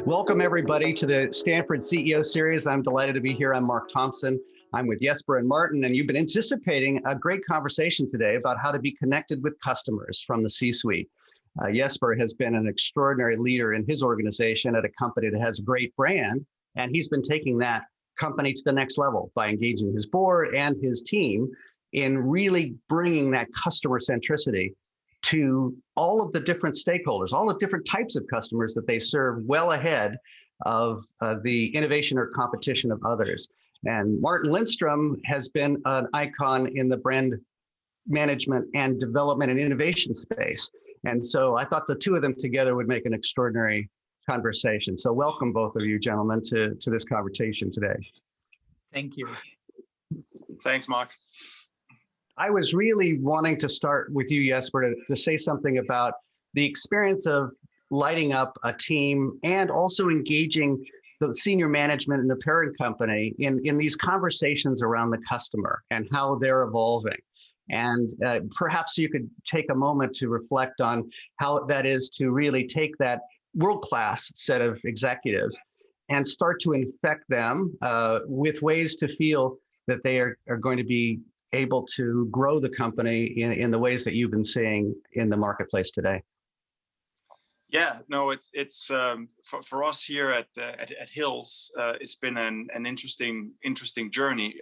Welcome, everybody, to the Stanford CEO Series. I'm delighted to be here. I'm Mark Thompson. I'm with Jesper and Martin, and you've been anticipating a great conversation today about how to be connected with customers from the C-suite. Jesper has been an extraordinary leader in his organization at a company that has a great brand, and he's been taking that company to the next level by engaging his board and his team in really bringing that customer centricity to all of the different stakeholders, all the different types of customers that they serve, well ahead of the innovation or competition of others. And Martin Lindstrom has been an icon in the brand management and development and innovation space. And so I thought the two of them together would make an extraordinary conversation. So welcome, both of you gentlemen, to this conversation today. Thank you. Thanks, Mark. I was really wanting to start with you, Jesper, to say something about the experience of lighting up a team and also engaging the senior management in the parent company in these conversations around the customer and how they're evolving. And perhaps you could take a moment to reflect on how that is to really take that world-class set of executives and start to infect them with ways to feel that they are going to be able to grow the company in the ways that you've been seeing in the marketplace today. Yeah, no, it's for us here at Hills, it's been an interesting journey.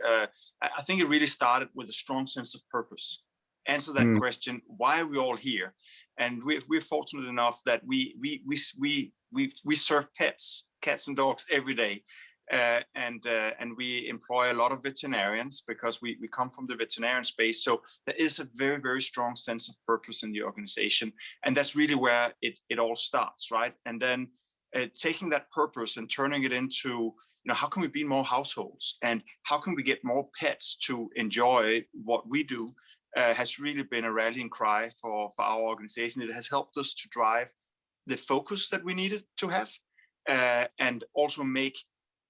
I think it really started with a strong sense of purpose. Answer that question: why are we all here? And we're fortunate enough that we serve pets, cats and dogs every day. And we employ a lot of veterinarians because we come from the veterinarian space. So there is a very, very strong sense of purpose in the organization. And that's really where it all starts, right? And then taking that purpose and turning it into, how can we be more households? And how can we get more pets to enjoy what we do has really been a rallying cry for our organization. It has helped us to drive the focus that we needed to have and also make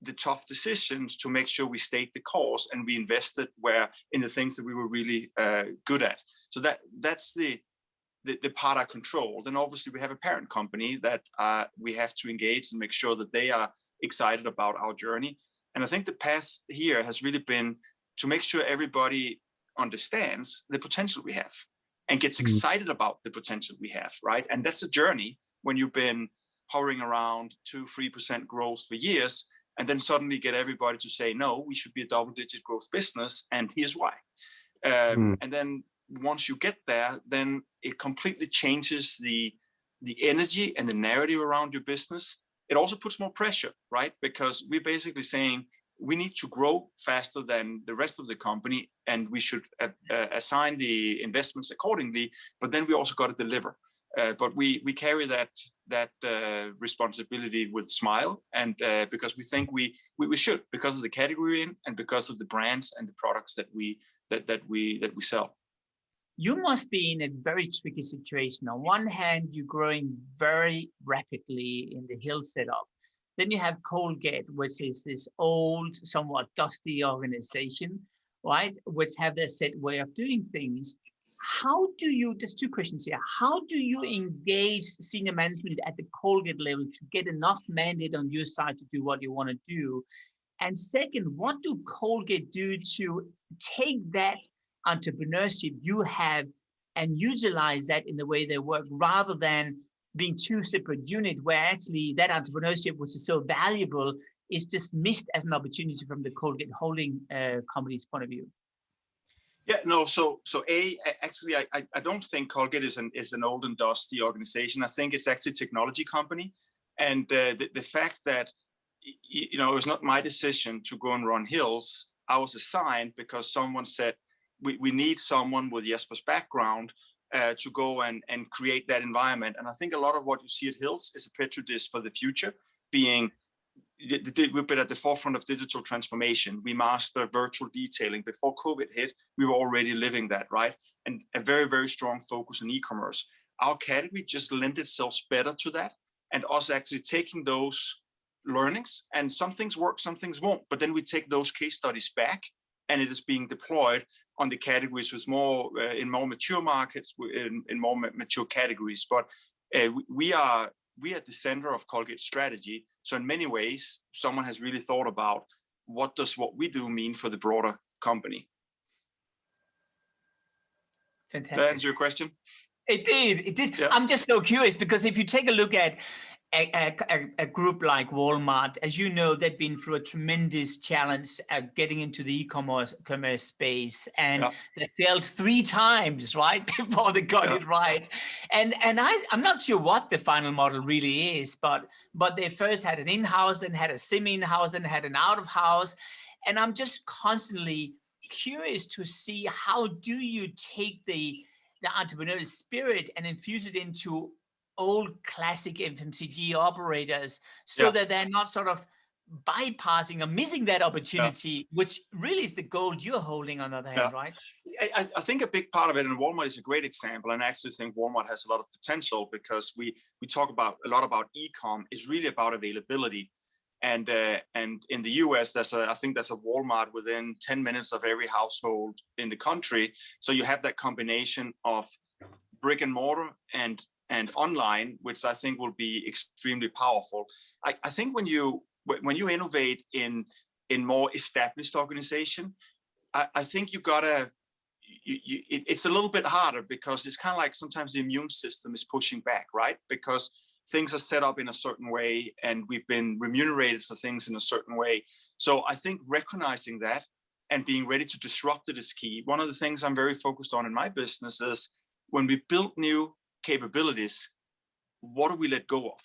the tough decisions to make sure we stayed the course and we invested in the things that we were really good at. So that's the part I control. Then obviously we have a parent company that we have to engage and make sure that they are excited about our journey. And I think the path here has really been to make sure everybody understands the potential we have and gets excited about the potential we have, right? And that's a journey when you've been hovering around 2-3% growth for years, and then suddenly get everybody to say, no, we should be a double-digit growth business, and here's why. And then once you get there, then it completely changes the energy and the narrative around your business. It also puts more pressure, right? Because we're basically saying we need to grow faster than the rest of the company, and we should assign the investments accordingly, but then we also got to deliver. But we carry that responsibility with a smile, and because we think we should, because of the category we're in and because of the brands and the products that we sell. You must be in a very tricky situation. On one hand, you're growing very rapidly in the Hill setup. Then you have Colgate, which is this old, somewhat dusty organization, right? Which have their set way of doing things. How do you, there's two questions here. How do you engage senior management at the Colgate level to get enough mandate on your side to do what you want to do? And second, what do Colgate do to take that entrepreneurship you have and utilize that in the way they work, rather than being two separate units where actually that entrepreneurship, which is so valuable, is dismissed as an opportunity from the Colgate holding company's point of view? Yeah, no. So actually, I don't think Colgate is an old and dusty organization. I think it's actually a technology company, and the fact that it was not my decision to go and run Hills. I was assigned because someone said we need someone with Jesper's background to go and create that environment. And I think a lot of what you see at Hills is a petri dish for the future, being we've been at the forefront of digital transformation. We master virtual detailing. Before COVID hit, we were already living that, right? And a very, very strong focus on e-commerce. Our category just lent itself better to that, and us actually taking those learnings, and some things work, some things won't, but then we take those case studies back, and it is being deployed on the categories with in more mature markets, in more mature categories. But we are we are at the center of Colgate's strategy. So in many ways, someone has really thought about what does what we do mean for the broader company. Fantastic. Did that answer your question? It did. It did. Yeah. I'm just so curious because if you take a look at a group like Walmart, as you know, they've been through a tremendous challenge getting into the e-commerce space, and they failed 3 times, right, before they got it right. And I'm not sure what the final model really is, but they first had an in-house, then had a semi-in-house, then had an out-of-house, and I'm just constantly curious to see how do you take the entrepreneurial spirit and infuse it into old classic FMCG operators so that they're not sort of bypassing or missing that opportunity, which really is the goal you're holding on the other hand, right? I think a big part of it, and Walmart is a great example, and I actually think Walmart has a lot of potential because we talk about a lot about e-com is really about availability. And in the US, I think there's a Walmart within 10 minutes of every household in the country. So you have that combination of brick and mortar and online, which I think will be extremely powerful. I think when you innovate in more established organization, I think you gotta. It's a little bit harder because it's kind of like sometimes the immune system is pushing back, right? Because things are set up in a certain way and we've been remunerated for things in a certain way. So I think recognizing that and being ready to disrupt it is key. One of the things I'm very focused on in my business is when we build new capabilities, what do we let go of?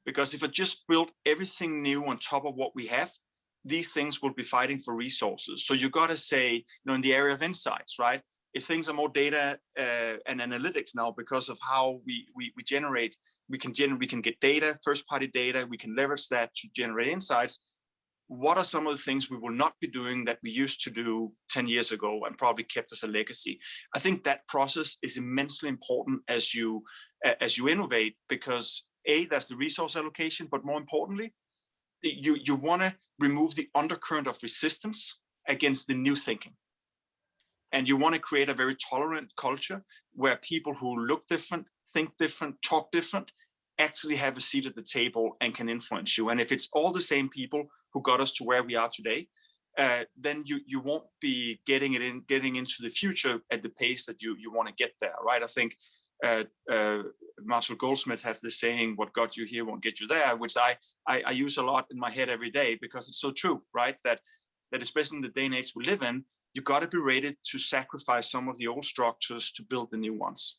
Because if I just build everything new on top of what we have, these things will be fighting for resources. So you got to say, in the area of insights, right? If things are more data and analytics now because of how we generate, we can get data, first-party data, we can leverage that to generate insights. What are some of the things we will not be doing that we used to do 10 years ago and probably kept as a legacy? I think that process is immensely important as you innovate because that's the resource allocation, but more importantly, you want to remove the undercurrent of resistance against the new thinking. And you want to create a very tolerant culture where people who look different, think different, talk different, actually have a seat at the table and can influence you. And if it's all the same people who got us to where we are today, then you won't be getting into the future at the pace that you want to get there, right? I think Marshall Goldsmith has this saying, "What got you here won't get you there," which I use a lot in my head every day because it's so true, right? That especially in the day and age we live in, you got to be ready to sacrifice some of the old structures to build the new ones.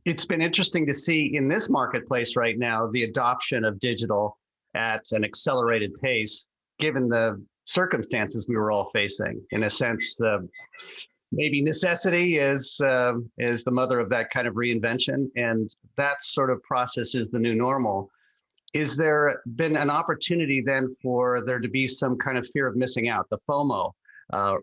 It's been interesting to see in this marketplace right now, the adoption of digital at an accelerated pace, given the circumstances we were all facing. In a sense, maybe necessity is the mother of that kind of reinvention, and that sort of process is the new normal. Is there been an opportunity then for there to be some kind of fear of missing out, the FOMO,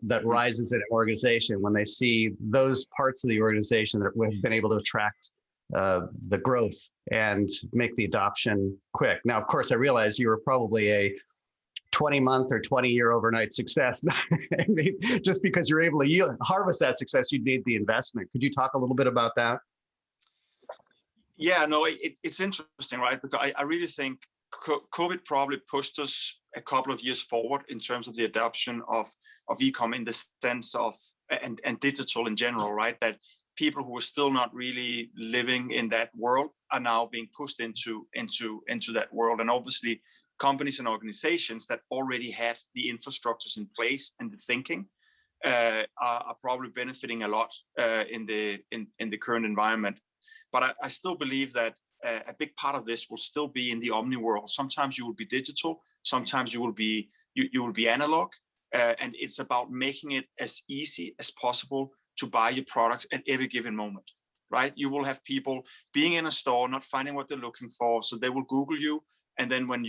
that rises in an organization when they see those parts of the organization that have been able to attract the growth and make the adoption quick? Now, of course, I realize you were probably a 20-month or 20-year overnight success. Just because you're able to harvest that success, you need the investment. Could you talk a little bit about that? Yeah, no, it's interesting, right? Because I really think COVID probably pushed us a couple of years forward in terms of the adoption of e-com in the sense of, and digital in general, right? That people who were still not really living in that world are now being pushed into that world. And obviously companies and organizations that already had the infrastructures in place and the thinking are probably benefiting a lot in the current environment. But I still believe that a big part of this will still be in the omni world. Sometimes you will be digital, sometimes you will be analog, and it's about making it as easy as possible to buy your products at every given moment, right? You will have people being in a store, not finding what they're looking for, so they will Google you, and then when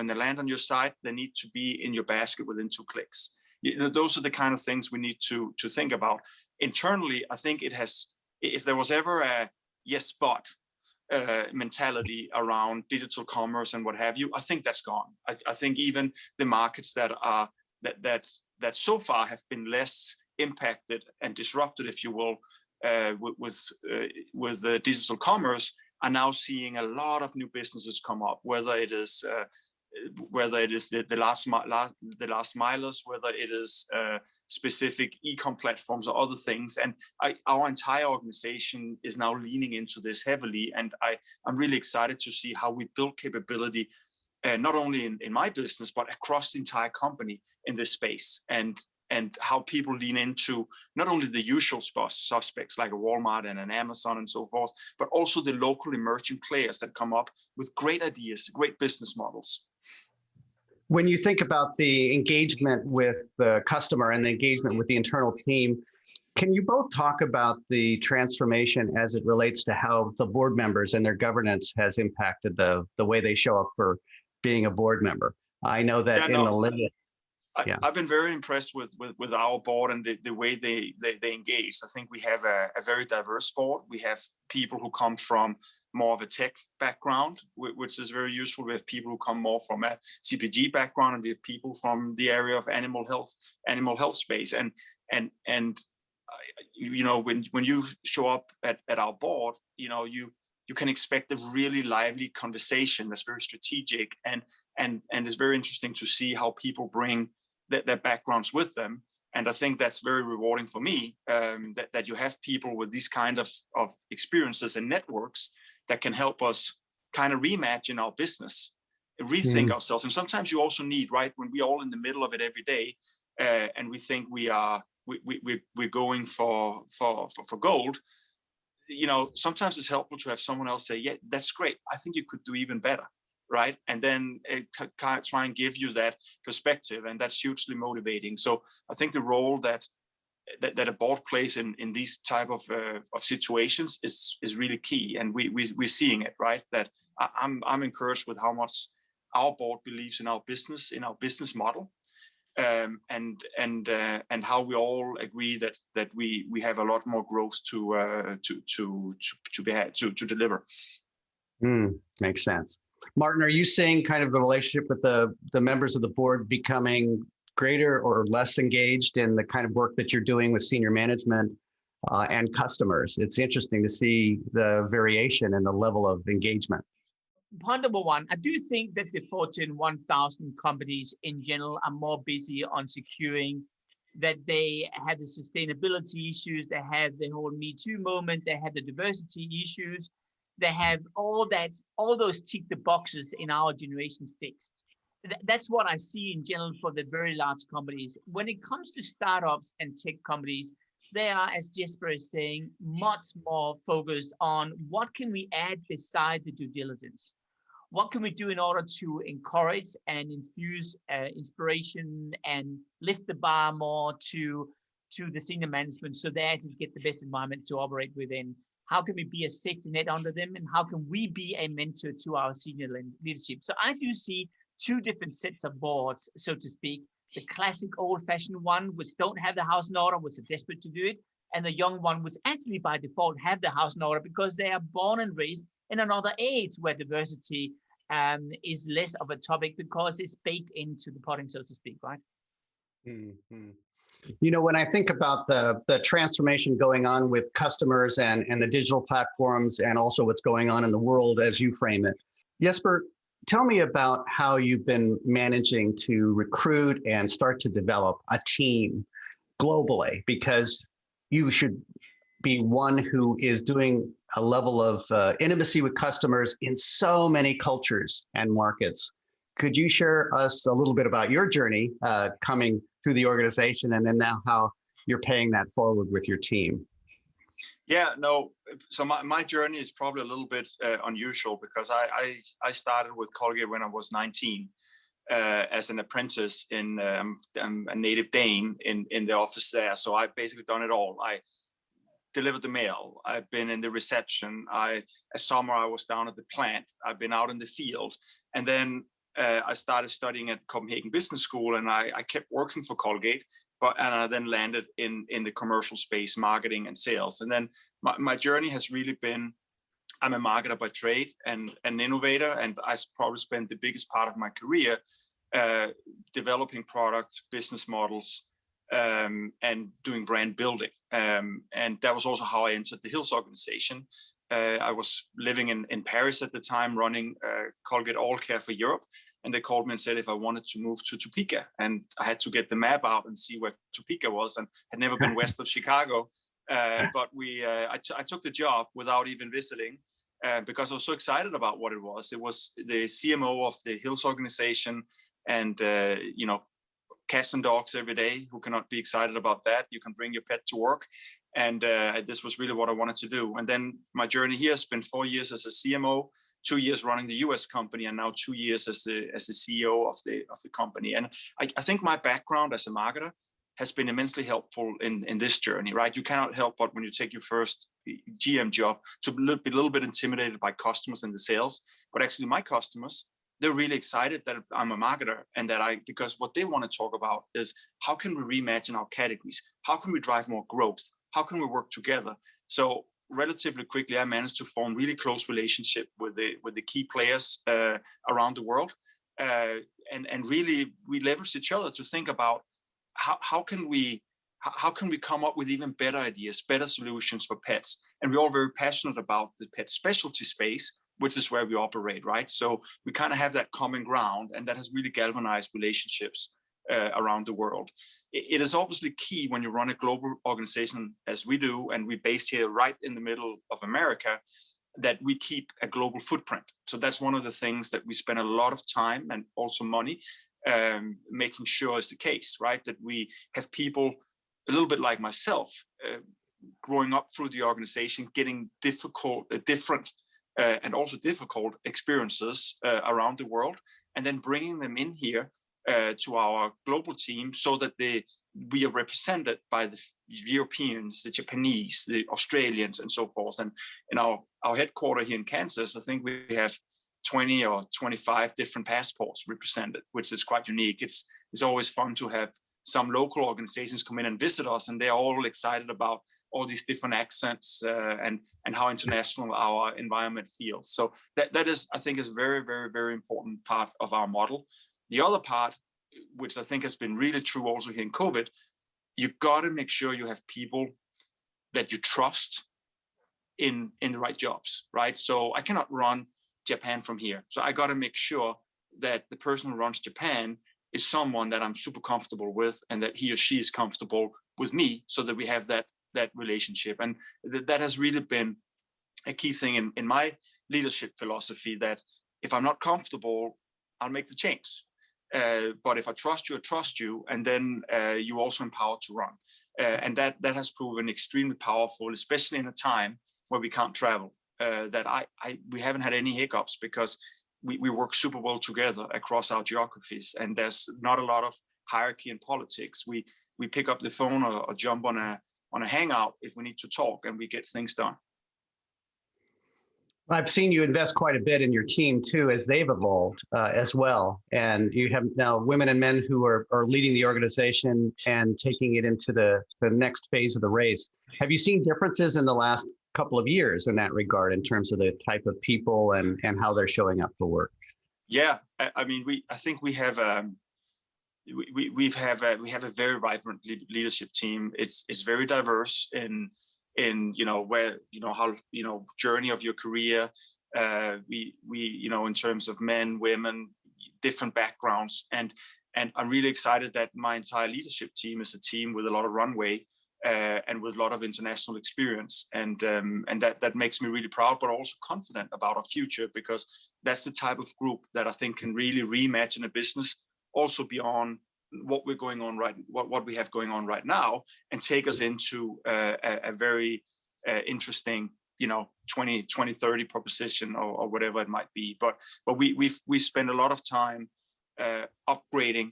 they land on your site, they need to be in your basket within 2 clicks. Those are the kind of things we need to think about. Internally, I think it has, if there was ever a yes, but mentality around digital commerce and what have you, I think that's gone. I think even the markets that so far have been less impacted and disrupted, if you will, with the digital commerce are now seeing a lot of new businesses come up, whether it is the last milers, whether it is specific e-com platforms or other things. And our entire organization is now leaning into this heavily. And I'm really excited to see how we build capability, not only in my business, but across the entire company in this space. And how people lean into not only the usual suspects like a Walmart and an Amazon and so forth, but also the local emerging players that come up with great ideas, great business models. When you think about the engagement with the customer and the engagement with the internal team, can you both talk about the transformation as it relates to how the board members and their governance has impacted the way they show up for being a board member? I know that I've been very impressed with our board and the way they engage. I think we have a very diverse board. We have people who come from more of a tech background, which is very useful. We have people who come more from a CPG background, and we have people from the area of animal health space. And you know, when you show up at our board, you know, you can expect a really lively conversation that's very strategic, and it's very interesting to see how people bring their backgrounds with them. And I think that's very rewarding for me, that you have people with these kind of experiences and networks that can help us kind of reimagine our business, rethink ourselves. And sometimes you also need, right, when we're all in the middle of it every day, and we think we're going for gold, you know, sometimes it's helpful to have someone else say, yeah, that's great, I think you could do even better. Right, and then try and give you that perspective, and that's hugely motivating. So I think the role that a board plays in these type of situations is really key, and we're seeing it, right. That I'm encouraged with how much our board believes in our business model, and how we all agree that we have a lot more growth to deliver. Makes sense. Martin, are you seeing kind of the relationship with the members of the board becoming greater or less engaged in the kind of work that you're doing with senior management and customers? It's interesting to see the variation in the level of engagement. Point number one, I do think that the Fortune 1000 companies in general are more busy on securing that they had the sustainability issues, they had the whole Me Too moment, they had the diversity issues. They have all those tick the boxes in our generation fixed. That's what I see in general for the very large companies. When it comes to startups and tech companies, they are, as Jesper is saying, much more focused on what can we add beside the due diligence? What can we do in order to encourage and infuse inspiration and lift the bar more to the senior management so they actually get the best environment to operate within? How can we be a safety net under them? And how can we be a mentor to our senior leadership? So I do see two different sets of boards, so to speak. The classic old-fashioned one, which don't have the house in order, which are desperate to do it. And the young one, which actually by default have the house in order because they are born and raised in another age where diversity is less of a topic because it's baked into the potting, so to speak, right? Mm-hmm. You know, when I think about the transformation going on with customers and the digital platforms and also what's going on in the world as you frame it, Jesper, tell me about how you've been managing to recruit and start to develop a team globally, because you should be one who is doing a level of intimacy with customers in so many cultures and markets. Could you share us a little bit about your journey coming through the organization, and then now how you're paying that forward with your team? Yeah, no. So my journey is probably a little bit unusual because I started with Colgate when I was 19 as an apprentice in I'm a native Dane in the office there. So I've basically done it all. I delivered the mail. I've been in the reception. A summer I was down at the plant. I've been out in the field, and then I started studying at Copenhagen Business School, and I kept working for Colgate, and I then landed in the commercial space, marketing and sales. And then my journey has really been, I'm a marketer by trade and an innovator, and I probably spent the biggest part of my career developing products, business models, and doing brand building. And that was also how I entered the Hills organization. I was living in Paris at the time, running Colgate All Care for Europe. And they called me and said if I wanted to move to Topeka. And I had to get the map out and see where Topeka was, and had never been west of Chicago. But I took the job without even visiting, because I was so excited about what it was. It was the CMO of the Hills organization, and cats and dogs every day. Who cannot be excited about that? You can bring your pet to work. And this was really what I wanted to do. And then my journey here has been 4 years as a CMO, 2 years running the US company, and now 2 years as the CEO of the company. And I think my background as a marketer has been immensely helpful in this journey, right? You cannot help but when you take your first GM job to be a little bit intimidated by customers and the sales. But actually my customers, they're really excited that I'm a marketer, and because what they want to talk about is how can we reimagine our categories? How can we drive more growth? How can we work together? So relatively quickly, I managed to form really close relationship with the key players around the world, and really we leverage each other to think about how can we come up with even better ideas, better solutions for pets. And we're all very passionate about the pet specialty space, which is where we operate, right? So we kind of have that common ground, and that has really galvanized relationships around the world. It is obviously key when you run a global organization as we do, and we're based here right in the middle of America, that we keep a global footprint. So that's one of the things that we spend a lot of time and also money making sure is the case, right? That we have people a little bit like myself growing up through the organization, getting different and also difficult experiences around the world, and then bringing them in here to our global team so that we are represented by the Europeans, the Japanese, the Australians, and so forth. And in our headquarters here in Kansas, I think we have 20 or 25 different passports represented, which is quite unique. It's always fun to have some local organizations come in and visit us, and they're all excited about all these different accents and how international our environment feels. So that is, I think, is very, very, very important part of our model. The other part, which I think has been really true also here in COVID, you got to make sure you have people that you trust in the right jobs, right? So I cannot run Japan from here. So I got to make sure that the person who runs Japan is someone that I'm super comfortable with, and that he or she is comfortable with me, so that we have that relationship. And that has really been a key thing in my leadership philosophy, that if I'm not comfortable, I'll make the change. But if I trust you, and then you also empowered to run. And that has proven extremely powerful, especially in a time where we can't travel. We haven't had any hiccups, because we work super well together across our geographies, and there's not a lot of hierarchy in politics. We pick up the phone or jump on a hangout if we need to talk, and we get things done. I've seen you invest quite a bit in your team too, as they've evolved as well. And you have now women and men who are leading the organization and taking it into the next phase of the race. Have you seen differences in the last couple of years in that regard, in terms of the type of people and how they're showing up for work? Yeah, I mean, I think we have we have a very vibrant leadership team. It's very diverse in where how journey of your career. We in terms of men, women, different backgrounds, and I'm really excited that my entire leadership team is a team with a lot of runway and with a lot of international experience, and that makes me really proud, but also confident about our future, because that's the type of group that I think can really reimagine a business also beyond what we have going on right now, and take us into a very interesting 2030 proposition or whatever it might be. But we spend a lot of time upskilling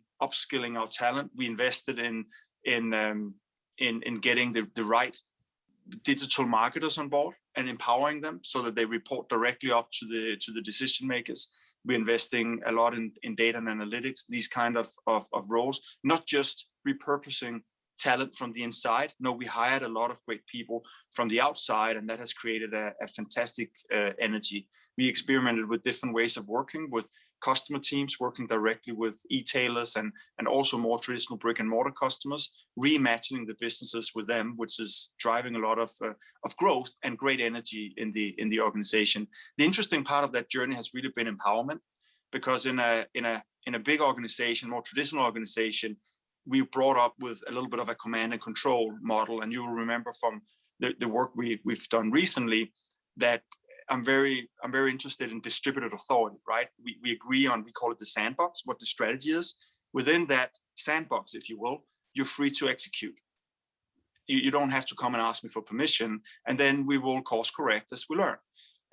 our talent. We invested in getting the right digital marketers on board and empowering them so that they report directly up to the decision makers. We're investing a lot in data and analytics, these kind of roles, not just repurposing talent from the inside. No, we hired a lot of great people from the outside, and that has created a fantastic energy. We experimented with different ways of working with customer teams, working directly with e-tailers and also more traditional brick and mortar customers, reimagining the businesses with them, which is driving a lot of growth and great energy in the organization. The interesting part of that journey has really been empowerment, because in a big organization, more traditional organization, we brought up with a little bit of a command and control model. And you will remember from the work we've done recently that I'm very interested in distributed authority, right? We agree on, we call it the sandbox, what the strategy is. Within that sandbox, if you will, you're free to execute. You don't have to come and ask me for permission, and then we will course correct as we learn.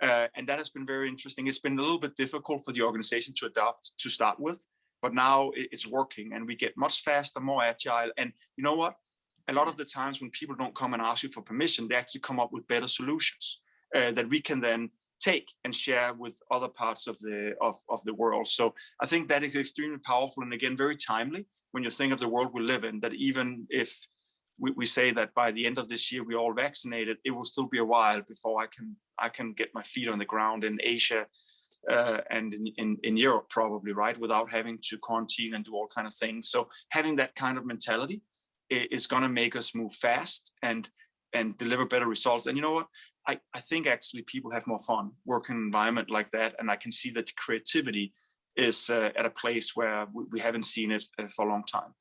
And that has been very interesting. It's been a little bit difficult for the organization to adopt to start with, but now it's working, and we get much faster, more agile. And you know what? A lot of the times when people don't come and ask you for permission, they actually come up with better solutions that we can then take and share with other parts of the world. So I think that is extremely powerful, and again, very timely when you think of the world we live in, that even if we say that by the end of this year we're all vaccinated, it will still be a while before I can get my feet on the ground in Asia and in Europe, probably, right, without having to quarantine and do all kind of things. So having that kind of mentality is going to make us move fast and deliver better results. And you know what? I think actually people have more fun working in an environment like that, and I can see that creativity is at a place where we haven't seen it for a long time.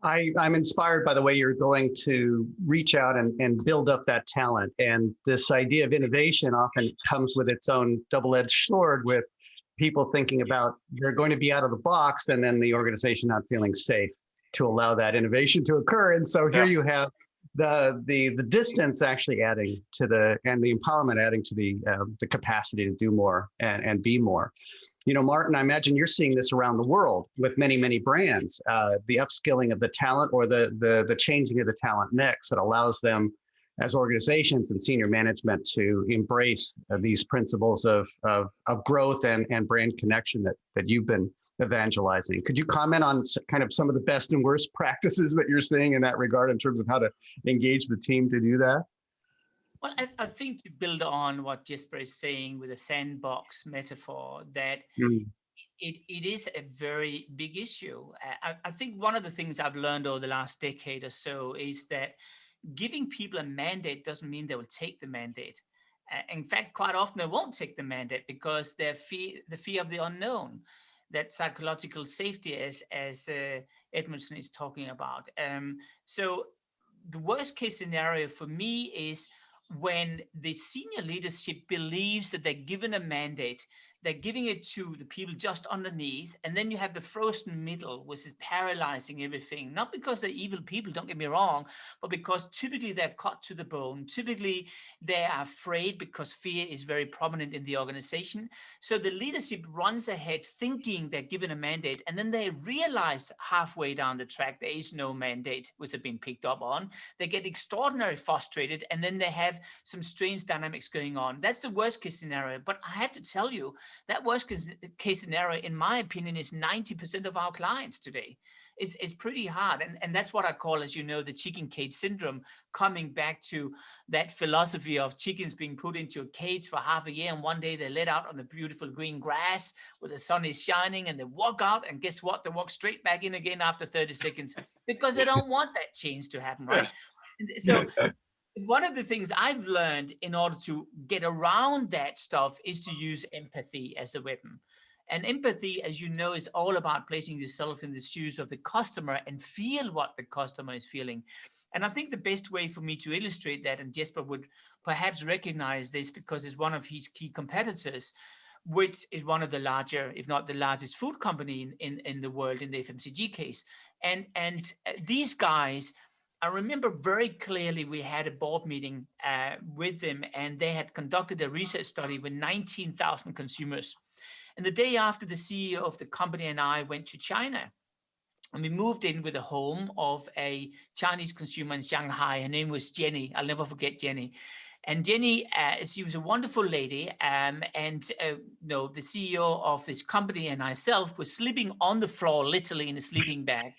I'm inspired by the way you're going to reach out and build up that talent. And this idea of innovation often comes with its own double-edged sword, with people thinking about they're going to be out of the box, and then the organization not feeling safe to allow that innovation to occur. And so here you have the distance actually adding to the empowerment adding to the capacity to do more and be more. You know, Martin, I imagine you're seeing this around the world with many brands, the upskilling of the talent, or the changing of the talent mix that allows them as organizations and senior management to embrace these principles of growth and brand connection that you've been evangelizing. Could you comment on kind of some of the best and worst practices that you're seeing in that regard in terms of how to engage the team to do that? Well, I think to build on what Jesper is saying with the sandbox metaphor, that it is a very big issue. I think one of the things I've learned over the last decade or so is that giving people a mandate doesn't mean they will take the mandate. In fact, quite often they won't take the mandate because the fear of the unknown, that psychological safety as Edmondson is talking about. So the worst case scenario for me is when the senior leadership believes that they're given a mandate, they're giving it to the people just underneath, and then you have the frozen middle, which is paralyzing everything. Not because they're evil people, don't get me wrong, but because typically they're cut to the bone. Typically they are afraid because fear is very prominent in the organization. So the leadership runs ahead thinking they're given a mandate, and then they realize halfway down the track there is no mandate which have been picked up on. They get extraordinarily frustrated, and then they have some strange dynamics going on. That's the worst case scenario. But I had to tell you, that worst case scenario, in my opinion, is 90% of our clients today. It's pretty hard. And that's what I call, as you know, the chicken cage syndrome, coming back to that philosophy of chickens being put into a cage for half a year, and one day they're let out on the beautiful green grass where the sun is shining, and they walk out, and guess what? They walk straight back in again after 30 seconds because they don't want that change to happen, right? So one of the things I've learned in order to get around that stuff is to use empathy as a weapon. And empathy, as you know, is all about placing yourself in the shoes of the customer and feel what the customer is feeling. And I think the best way for me to illustrate that, and Jesper would perhaps recognize this because it's one of his key competitors, which is one of the larger, if not the largest food company in the world in the FMCG case. And these guys, I remember very clearly we had a board meeting with them, and they had conducted a research study with 19,000 consumers. And the day after, the CEO of the company and I went to China, and we moved in with a home of a Chinese consumer in Shanghai. Her name was Jenny. I'll never forget Jenny. And Jenny, she was a wonderful lady, the CEO of this company and myself were sleeping on the floor, literally in a sleeping bag,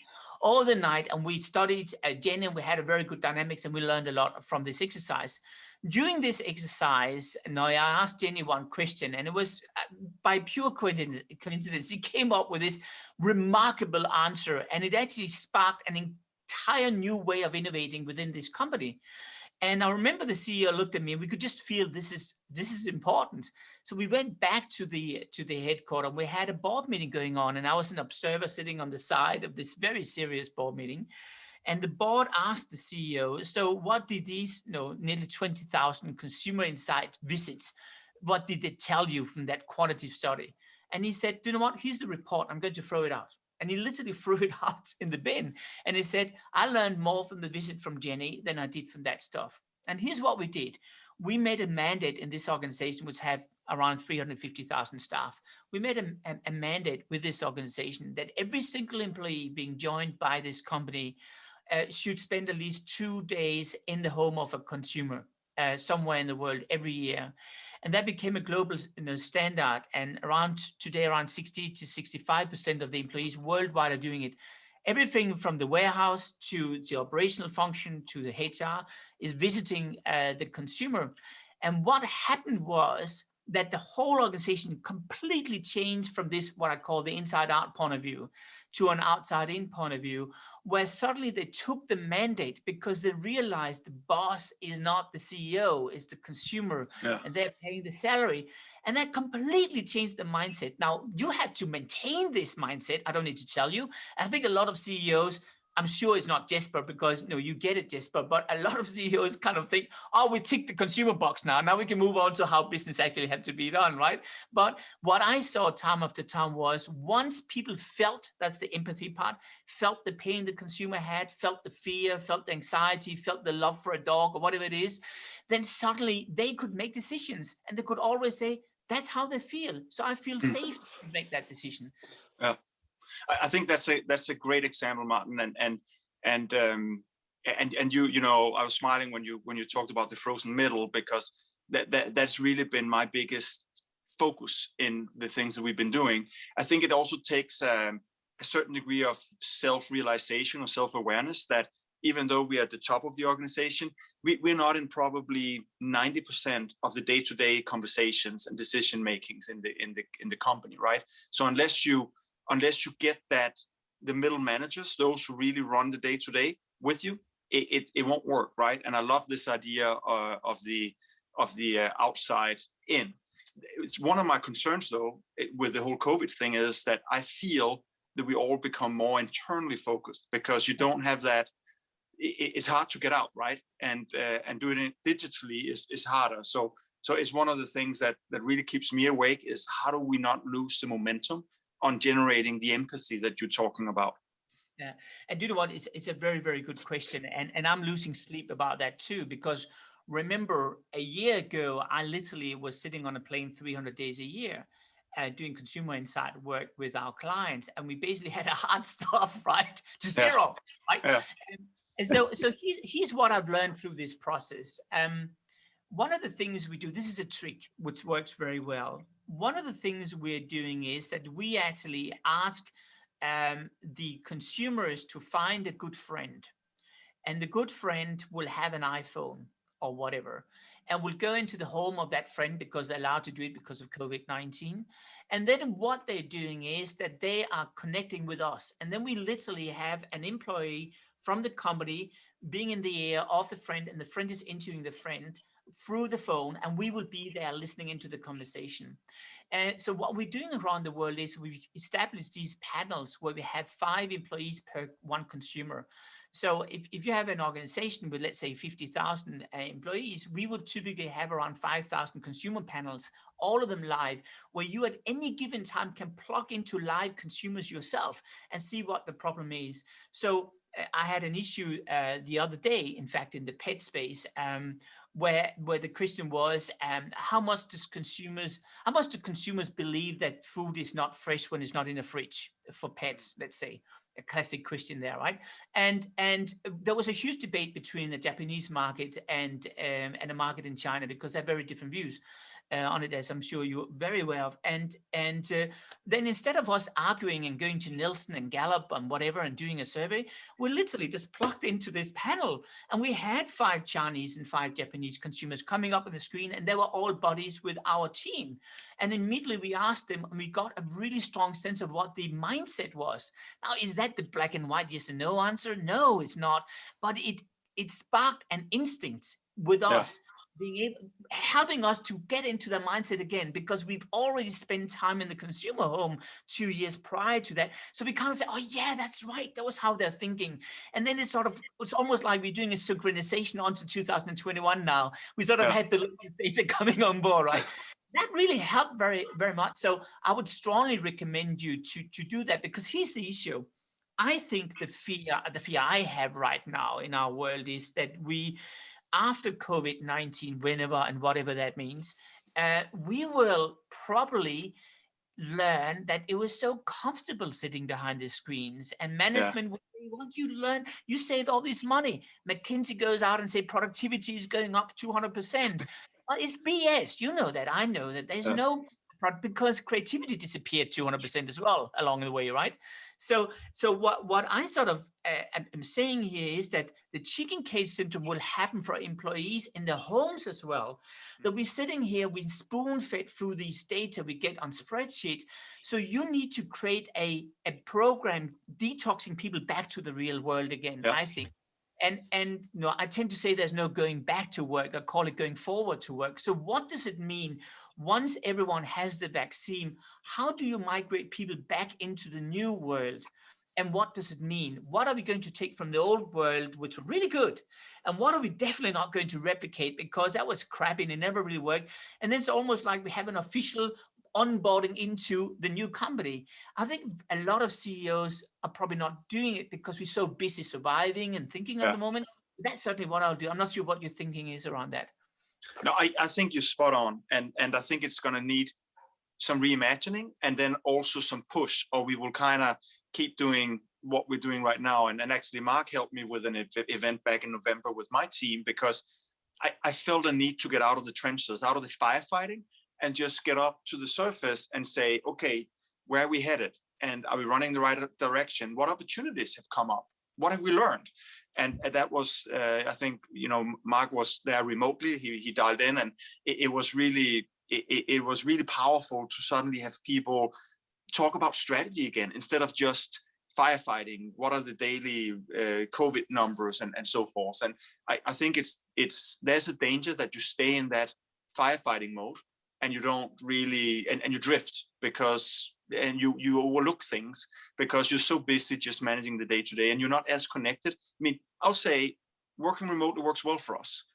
all the night, and we studied Jenny, and we had a very good dynamics, and we learned a lot from this exercise. During this exercise, now I asked Jenny one question, and it was by pure coincidence, he came up with this remarkable answer, and it actually sparked an entire new way of innovating within this company. And I remember the CEO looked at me, and we could just feel this is important. So we went back to the headquarters, and we had a board meeting going on, and I was an observer sitting on the side of this very serious board meeting. And the board asked the CEO, so what did these, nearly 20,000 consumer insight visits, what did they tell you from that quantitative study? And he said, you know what, here's the report, I'm going to throw it out. And he literally threw it out in the bin. And he said, I learned more from the visit from Jenny than I did from that stuff. And here's what we did. We made a mandate in this organization, which have around 350,000 staff. We made a mandate with this organization that every single employee being joined by this company should spend at least 2 days in the home of a consumer somewhere in the world every year. And that became a global standard. And today, around 60 to 65% of the employees worldwide are doing it. Everything from the warehouse to the operational function to the HR is visiting the consumer. And what happened was that the whole organization completely changed from this, what I call the inside out point of view, to an outside in point of view, where suddenly they took the mandate because they realized the boss is not the CEO, it's the consumer, and they're paying the salary. And that completely changed the mindset. Now, you have to maintain this mindset. I don't need to tell you. I think a lot of CEOs, I'm sure it's not Jesper, because you get it, Jesper, but a lot of CEOs kind of think, oh, we tick the consumer box now. Now we can move on to how business actually had to be done, right? But what I saw time after time was once people felt, that's the empathy part, felt the pain the consumer had, felt the fear, felt the anxiety, felt the love for a dog or whatever it is, then suddenly they could make decisions, and they could always say, that's how they feel. So I feel safe to make that decision. Yeah. I think that's a great example, Martin, and you know, I was smiling when you talked about the frozen middle, because that's really been my biggest focus in the things that we've been doing. I think it also takes a certain degree of self-realization or self-awareness that even though we are at the top of the organization, we're not in probably 90% of the day-to-day conversations and decision makings in the company, right? So unless you get that, the middle managers, those who really run the day-to-day with you, it won't work, right? And I love this idea of the outside in. It's one of my concerns, though, with the whole COVID thing, is that I feel that we all become more internally focused, because you don't have that. It's hard to get out, right? And doing it digitally is harder. So it's one of the things that really keeps me awake, is how do we not lose the momentum on generating the empathy that you're talking about? Yeah, and you know what? It's a very, very good question, and I'm losing sleep about that too, because remember a year ago I literally was sitting on a plane 300 days a year, doing consumer insight work with our clients, and we basically had a hard stop, right, to zero, right? Yeah. And so here's what I've learned through this process. One of the things we do, this is a trick which works very well. One of the things we're doing is that we actually ask the consumers to find a good friend, and the good friend will have an iPhone or whatever, and will go into the home of that friend because they're allowed to do it because of COVID-19. And then what they're doing is that they are connecting with us. And then we literally have an employee from the company being in the ear of the friend, and the friend is interviewing the friend through the phone, and we will be there listening into the conversation. And so what we're doing around the world is we establish these panels where we have 5 employees per 1 consumer. So if you have an organization with, let's say, 50,000 employees, we would typically have around 5,000 consumer panels, all of them live, where you at any given time can plug into live consumers yourself and see what the problem is. So I had an issue the other day, in fact, in the pet space, where the question was, how much do consumers believe that food is not fresh when it's not in a fridge for pets, let's say? A classic question there, right? And there was a huge debate between the Japanese market and a market in China, because they have very different views. on it, as I'm sure you're very aware of. And then instead of us arguing and going to Nielsen and Gallup and whatever and doing a survey, we literally just plugged into this panel, and we had 5 Chinese and 5 Japanese consumers coming up on the screen, and they were all buddies with our team. And immediately we asked them, and we got a really strong sense of what the mindset was. Now, is that the black and white yes and no answer? No, it's not. But it sparked an instinct with us, being able, helping us to get into the mindset again, because we've already spent time in the consumer home 2 years prior to that. So we kind of say, oh yeah, that's right. That was how they're thinking. And then it's almost like we're doing a synchronization onto 2021 now. We sort of had the data coming on board, right? That really helped very, very much. So I would strongly recommend you to do that, because here's the issue. I think the fear I have right now in our world is that we, after COVID-19, whenever and whatever that means, we will probably learn that it was so comfortable sitting behind the screens, and management will say, well, you saved all this money. McKinsey goes out and say productivity is going up 200%. Well, it's BS. You know that. I know that. There's no, because creativity disappeared 200% as well along the way, right? So what I sort of am saying here is that the chicken case syndrome will happen for employees in their homes as well. They'll be sitting here with spoon-fed through these data we get on spreadsheets. So you need to create a program detoxing people back to the real world again, I think. And I tend to say there's no going back to work. I call it going forward to work. So what does it mean once everyone has the vaccine? How do you migrate people back into the new world? And what does it mean? What are we going to take from the old world, which were really good? And what are we definitely not going to replicate, because that was crappy and it never really worked? And then it's almost like we have an official onboarding into the new company. I think a lot of CEOs are probably not doing it because we're so busy surviving and thinking at the moment. That's certainly what I'll do. I'm not sure what your thinking is around that. No, I think you're spot on. And I think it's going to need some reimagining, and then also some push, or we will kind of keep doing what we're doing right now. And actually, Mark helped me with an event back in November with my team, because I felt a need to get out of the trenches, out of the firefighting, and just get up to the surface and say, okay, where are we headed? And are we running the right direction? What opportunities have come up? What have we learned? And that was, I think, Mark was there remotely. He dialed in, and it was really powerful to suddenly have people talk about strategy again, instead of just firefighting. What are the daily COVID numbers and so forth? And I think there's a danger that you stay in that firefighting mode, and you don't really, and you drift, and you overlook things because you're so busy just managing the day-to-day, and you're not as connected. I mean, I'll say working remotely works well for us,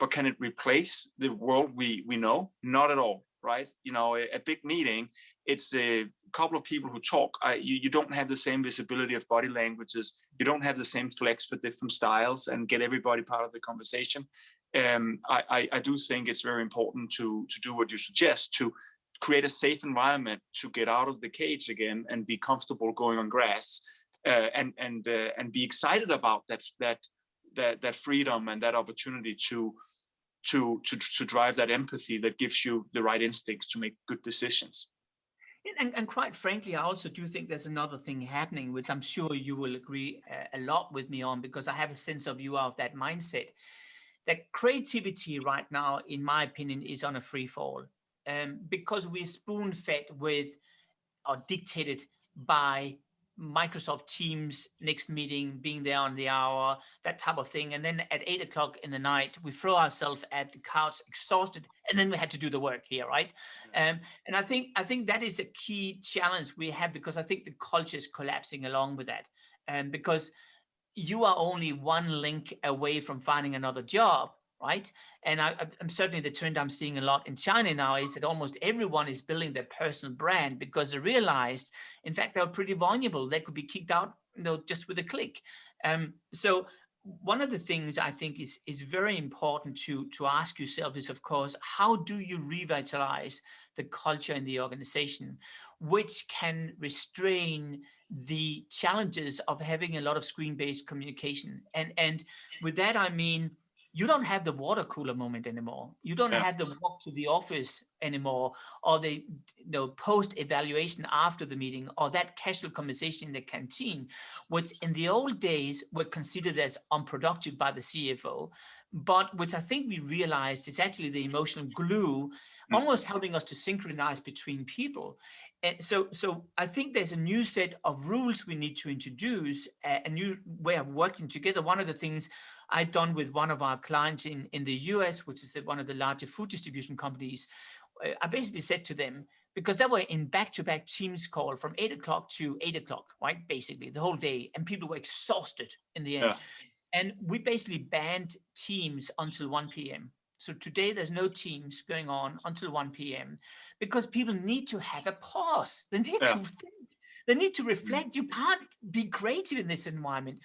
but can it replace the world we know? Not at all, right? A big meeting, it's a couple of people who talk. You don't have the same visibility of body languages. You don't have the same flex for different styles and get everybody part of the conversation. I do think it's very important to do what you suggest, to create a safe environment to get out of the cage again and be comfortable going on grass, and be excited about that freedom and that opportunity to drive that empathy that gives you the right instincts to make good decisions. And quite frankly, I also do think there's another thing happening, which I'm sure you will agree a lot with me on, because I have a sense of you are of that mindset. That creativity right now, in my opinion, is on a free fall, because we're spoon-fed with, or dictated by, Microsoft Teams next meeting, being there on the hour, that type of thing. And then at 8 o'clock in the night, we throw ourselves at the couch exhausted, and then we had to do the work here, right? And I think that is a key challenge we have, because I think the culture is collapsing along with that. Because you are only one link away from finding another job, right? And I'm certainly, the trend I'm seeing a lot in China now is that almost everyone is building their personal brand, because they realized, in fact, they're pretty vulnerable. They could be kicked out, just with a click. So one of the things I think is very important to ask yourself is, of course, how do you revitalize the culture in the organization, which can restrain the challenges of having a lot of screen-based communication? And with that, I mean, you don't have the water cooler moment anymore. You don't have the walk to the office anymore, or the post evaluation after the meeting, or that casual conversation in the canteen, which in the old days were considered as unproductive by the CFO, but which I think we realized is actually the emotional glue, almost helping us to synchronize between people. And so I think there's a new set of rules we need to introduce, a new way of working together. One of the things I've done with one of our clients in the US, which is one of the larger food distribution companies, I basically said to them, because they were in back-to-back Teams call from 8 o'clock to 8 o'clock, right? Basically the whole day, and people were exhausted in the end. And we basically banned Teams until 1 p.m. So today there's no Teams going on until 1 p.m. because people need to have a pause. They need to think. They need to reflect. You can't be creative in this environment.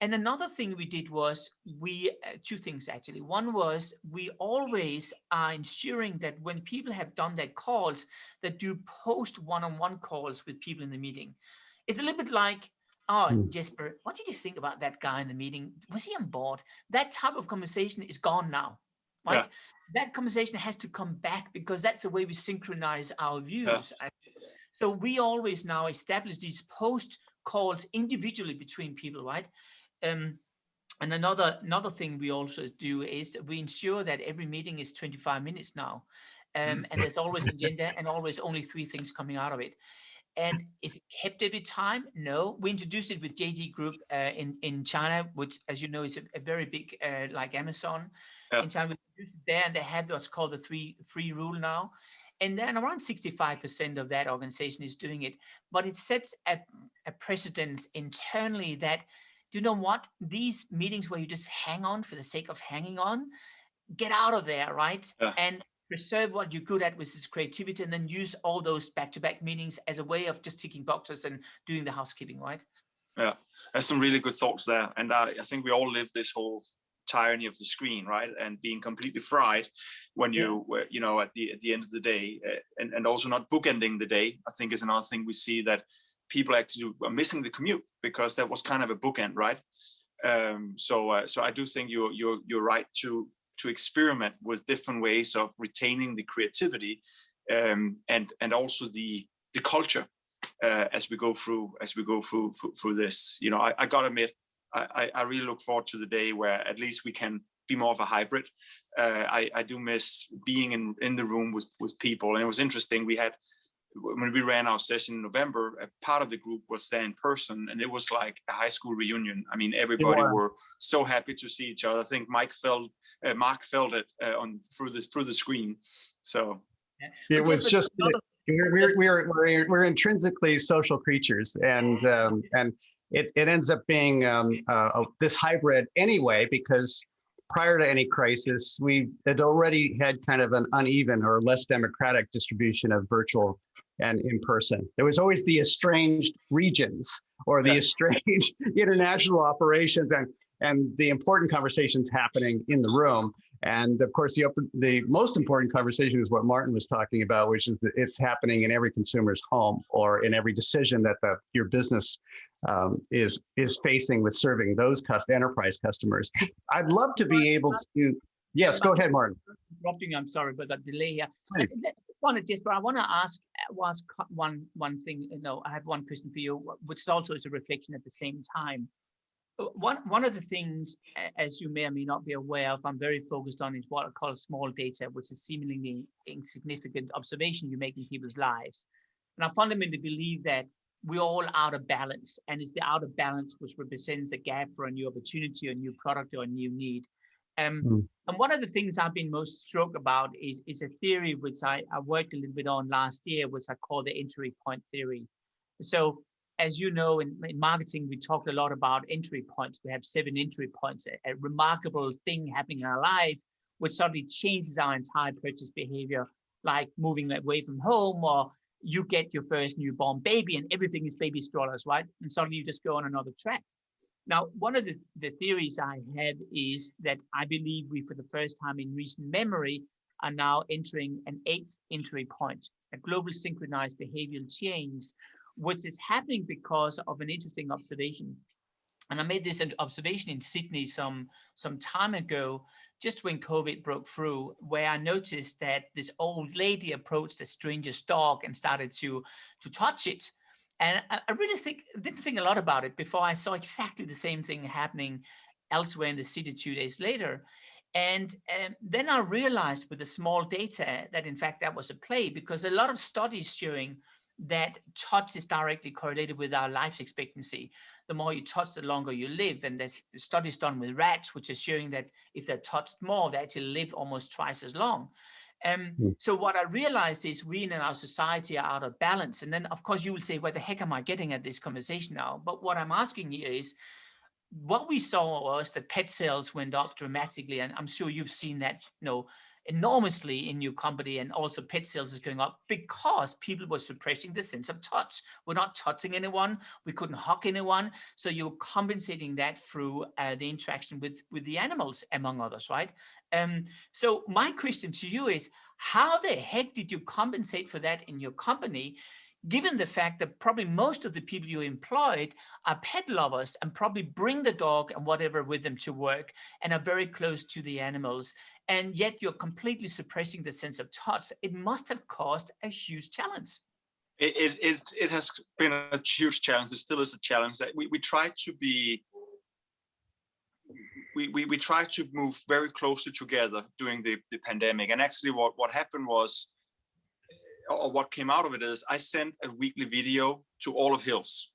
And another thing we did was two things actually. One was we always are ensuring that when people have done their calls, that do post one-on-one calls with people in the meeting. It's a little bit like, Jesper, what did you think about that guy in the meeting? Was he on board? That type of conversation is gone now, right? That conversation has to come back because that's the way we synchronize our views. So we always now establish these post calls individually between people, right? And another thing we also do is we ensure that every meeting is 25 minutes now. And there's always an agenda and always only 3 things coming out of it. And is it kept every time? No. We introduced it with JD Group in China, which, as you know, is a very big, like Amazon. In China, we introduced it there, and they have what's called the 3 rule now. And then around 65% of that organization is doing it. But it sets a precedent internally that, you know what, these meetings where you just hang on for the sake of hanging on, get out of there, right? And preserve what you're good at, which is creativity, and then use all those back-to-back meetings as a way of just ticking boxes and doing the housekeeping, right? Yeah, there's some really good thoughts there. And I think we all live this whole tyranny of the screen, right? And being completely fried when you at the end of the day, and also not bookending the day, I think is another thing we see, that people actually are missing the commute because that was kind of a bookend, right? So I do think you're right to experiment with different ways of retaining the creativity and also the culture as we go through this. I gotta admit, I really look forward to the day where at least we can be more of a hybrid. I do miss being in the room with people, and it was interesting. We had, when we ran our session in November, a part of the group was there in person, and it was like a high school reunion. I mean, everybody were so happy to see each other. I think Mark felt it through the screen. So it was just we're intrinsically social creatures, and it ends up being this hybrid anyway, because prior to any crisis, we had already had kind of an uneven or less democratic distribution of virtual and in-person. There was always the estranged regions or the estranged international operations and the important conversations happening in the room. And of course, the most important conversation is what Martin was talking about, which is that it's happening in every consumer's home or in every decision that your business is facing with serving those enterprise customers. I'd love to be able to. Yes, go ahead, Martin. Interrupting, I'm sorry, but that delay here. Jesper, I want to ask one thing. I have one question for you, which also is a reflection at the same time. One of the things, as you may or may not be aware of, I'm very focused on is what I call small data, which is seemingly insignificant observation you make in people's lives. And I fundamentally believe that we're all out of balance, and it's the out of balance which represents a gap for a new opportunity, or a new product, or a new need. And one of the things I've been most struck about is a theory which I worked a little bit on last year, which I call the entry point theory. So, as you know, in marketing, we talked a lot about entry points. We have 7 entry points, a remarkable thing happening in our life, which suddenly changes our entire purchase behavior, like moving away from home, or you get your first newborn baby and everything is baby strollers, right? And suddenly you just go on another track. Now, one of the theories I have is that I believe we, for the first time in recent memory, are now entering an 8th entry point, a global synchronized behavioral change, which is happening because of an interesting observation. And I made this observation in Sydney some time ago just when COVID broke through, where I noticed that this old lady approached a stranger's dog and started to touch it. And I really didn't think a lot about it before I saw exactly the same thing happening elsewhere in the city 2 days later. And then I realized with the small data that in fact that was a play, because a lot of studies showing that touch is directly correlated with our life expectancy. The more you touch, the longer you live. And there's studies done with rats, which is showing that if they're touched more, they actually live almost twice as long. So what I realized is we in our society are out of balance. And then, of course, you will say, where the heck am I getting at this conversation now? But what I'm asking here is, what we saw was that pet sales went up dramatically. And I'm sure you've seen that, enormously in your company, and also pet sales is going up because people were suppressing the sense of touch. We're not touching anyone. We couldn't hug anyone. So you're compensating that through the interaction with the animals, among others, right? So my question to you is, how the heck did you compensate for that in your company, given the fact that probably most of the people you employed are pet lovers and probably bring the dog and whatever with them to work and are very close to the animals, and yet you're completely suppressing the sense of touch? It must have caused a huge challenge. It has been a huge challenge. It still is a challenge. That we try to be. We try to move very closely together during the pandemic. And actually what happened was, or what came out of it is, I sent a weekly video to all of Hills.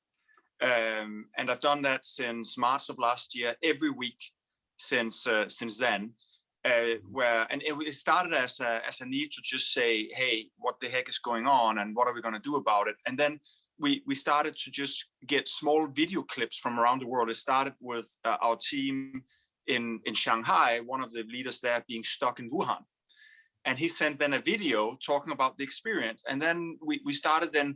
And I've done that since March of last year, every week since then. It started as a need to just say, hey, what the heck is going on and what are we going to do about it? And then we started to just get small video clips from around the world. It started with our team in Shanghai, one of the leaders there being stuck in Wuhan. And he sent then a video talking about the experience. And then we started then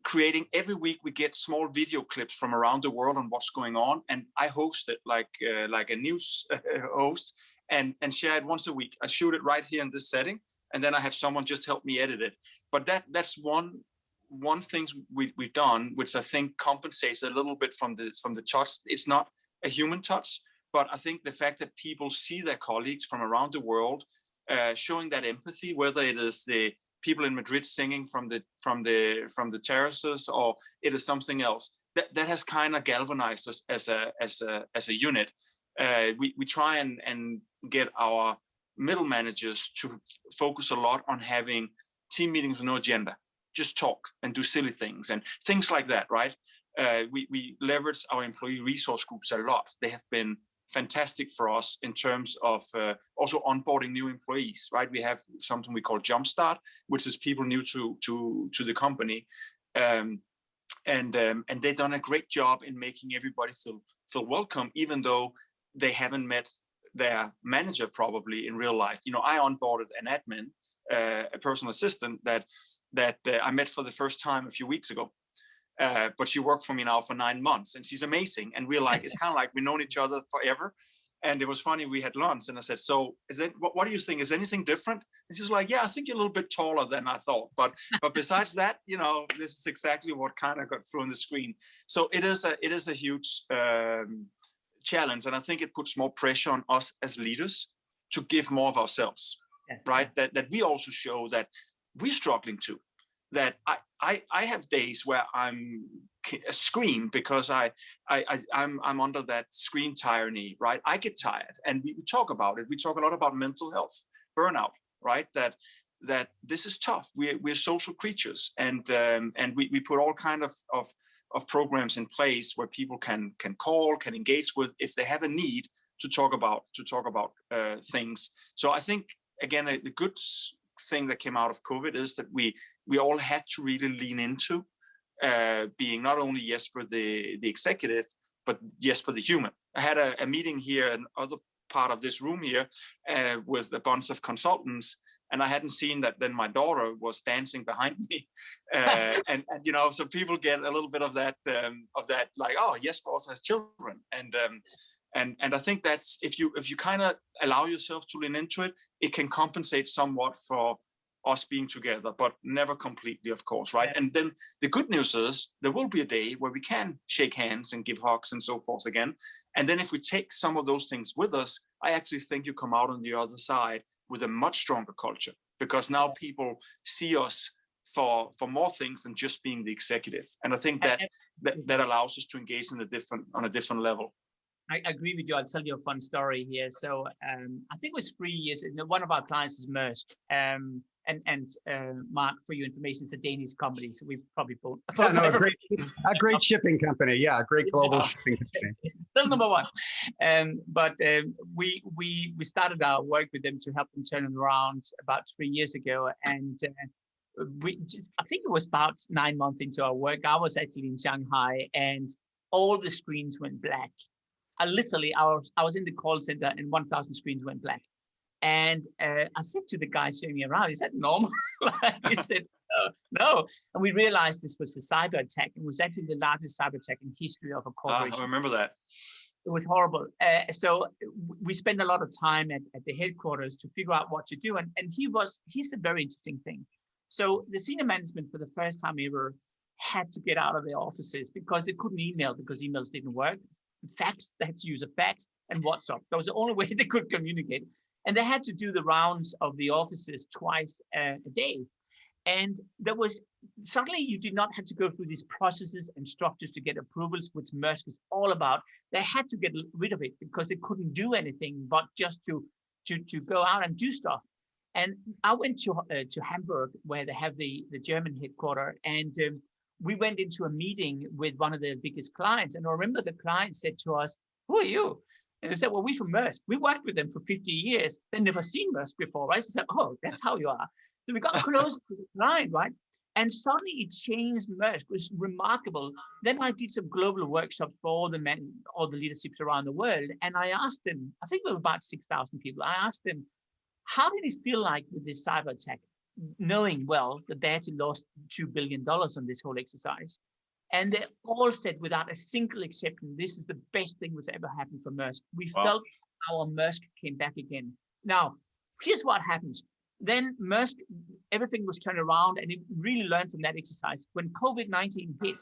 creating, every week we get small video clips from around the world on what's going on. And I host it like a news host and share it once a week. I shoot it right here in this setting. And then I have someone just help me edit it. But that's one thing we've done, which I think compensates a little bit from the touch. It's not a human touch, but I think the fact that people see their colleagues from around the world showing that empathy, whether it is the people in Madrid singing from the terraces, or it is something else, that has kind of galvanized us as a unit. We try and get our middle managers to focus a lot on having team meetings with no agenda, just talk and do silly things and things like that, right? We leverage our employee resource groups a lot. They have been fantastic for us in terms of also onboarding new employees, right? We have something we call Jumpstart, which is people new to the company, and they've done a great job in making everybody feel welcome, even though they haven't met their manager probably in real life. I onboarded an admin, a personal assistant that I met for the first time a few weeks ago. But she worked for me now for 9 months, and she's amazing. And we're like, it's kind of like we've known each other forever. And it was funny, we had lunch and I said, so what do you think? Is anything different? And she's like, yeah, I think you're a little bit taller than I thought. But besides that, this is exactly what kind of got through on the screen. So it is a huge challenge. And I think it puts more pressure on us as leaders to give more of ourselves, right? That we also show that we're struggling too. That I have days where I'm scream because I'm under that screen tyranny, right? I get tired, and we talk about it. We talk a lot about mental health, burnout, right? That this is tough. We're social creatures, and we put all kind of programs in place where people can call, can engage with if they have a need to talk about things. So I think again the good thing that came out of COVID is that we all had to really lean into being not only Jesper the executive, but Jesper the human. I had a meeting here in other part of this room here with a bunch of consultants, and I hadn't seen that then my daughter was dancing behind me, and so people get a little bit of that like, oh, Jesper also has children, and I think that's if you kind of allow yourself to lean into it, it can compensate somewhat for us being together, but never completely, of course, right? And then the good news is there will be a day where we can shake hands and give hugs and so forth again, And then if we take some of those things with us, I actually think you come out on the other side with a much stronger culture, because now people see us for more things than just being the executive. And I think that allows us to engage on a different level. I agree with you. I'll tell you a fun story here. So I think it was 3 years. One of our clients is Maersk. And Mark, for your information, it's a Danish company, so we probably both. Yeah, no, a great shipping company. Yeah, a great global shipping company. Still number one. But we started our work with them to help them turn it around about 3 years ago, and I think it was about 9 months into our work. I was actually in Shanghai, and all the screens went black. I was in the call center, and 1,000 screens went black. And I said to the guy showing me around, is that normal? He said, no. And we realized this was a cyber attack. It was actually the largest cyber attack in history of a corporation. I remember that. It was horrible. So we spent a lot of time at the headquarters to figure out what to do. And he's a very interesting thing. So the senior management, for the first time ever, had to get out of their offices because they couldn't email, because emails didn't work. Fax, they had to use a fax, and WhatsApp. That was the only way they could communicate. And they had to do the rounds of the offices twice a day. And suddenly you did not have to go through these processes and structures to get approvals, which Maersk is all about. They had to get rid of it because they couldn't do anything but just to go out and do stuff. And I went to Hamburg, where they have the German headquarters, and we went into a meeting with one of their biggest clients. And I remember the client said to us, "Who are you?" And they said, "Well, we're from Maersk. We worked with them for 50 years. They've never seen Maersk before, right?" So I said, "Oh, that's how you are." So we got close to the client, right? And suddenly it changed Maersk. It was remarkable. Then I did some global workshops for all the leaderships around the world. And I asked them, I think there were about 6,000 people. I asked them, how did it feel like with this cyber attack, knowing well that they had lost $2 billion on this whole exercise? And they all said, without a single exception, this is the best thing that's ever happened for Maersk. We felt our Maersk came back again. Now, here's what happens. Then Maersk, everything was turned around, and it really learned from that exercise. When COVID-19 hit,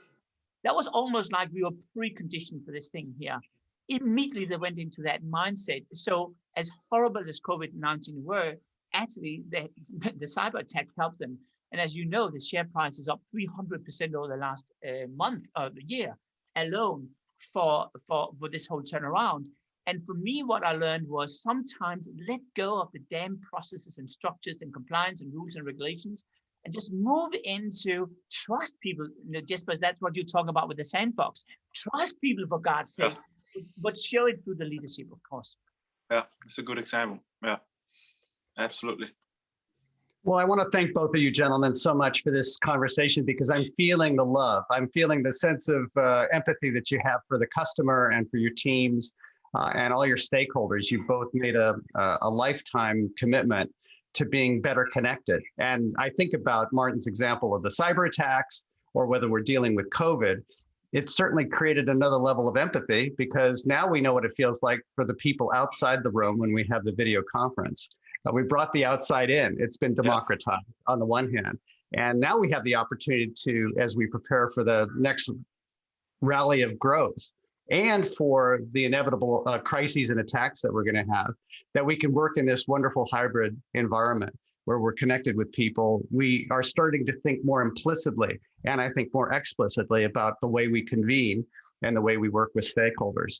that was almost like we were preconditioned for this thing here. Immediately they went into that mindset. So as horrible as COVID-19 were, actually the cyber attack helped them. And as you know, the share price is up 300% over the last month of the year alone for this whole turnaround. And for me, what I learned was sometimes let go of the damn processes and structures and compliance and rules and regulations, and just move into trust people. Jesper, that's what you talk about with the sandbox. Trust people, for God's sake, but show it through the leadership, of course. Yeah, it's a good example. Yeah, absolutely. Well, I want to thank both of you gentlemen so much for this conversation, because I'm feeling the love. I'm feeling the sense of empathy that you have for the customer and for your teams and all your stakeholders. You both made a lifetime commitment to being better connected. And I think about Martin's example of the cyber attacks, or whether we're dealing with COVID, it certainly created another level of empathy, because now we know what it feels like for the people outside the room when we have the video conference. We brought the outside in. It's been democratized on the one hand. And now we have the opportunity to, as we prepare for the next rally of growth and for the inevitable crises and attacks that we're going to have, that we can work in this wonderful hybrid environment where we're connected with people. We are starting to think more implicitly, and I think more explicitly, about the way we convene and the way we work with stakeholders.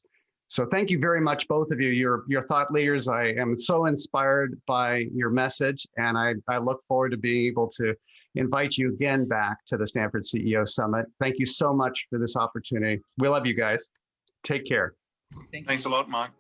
So thank you very much, both of you. You're thought leaders. I am so inspired by your message, and I look forward to being able to invite you again back to the Stanford CEO Summit. Thank you so much for this opportunity. We love you guys. Take care. Thanks a lot, Mark.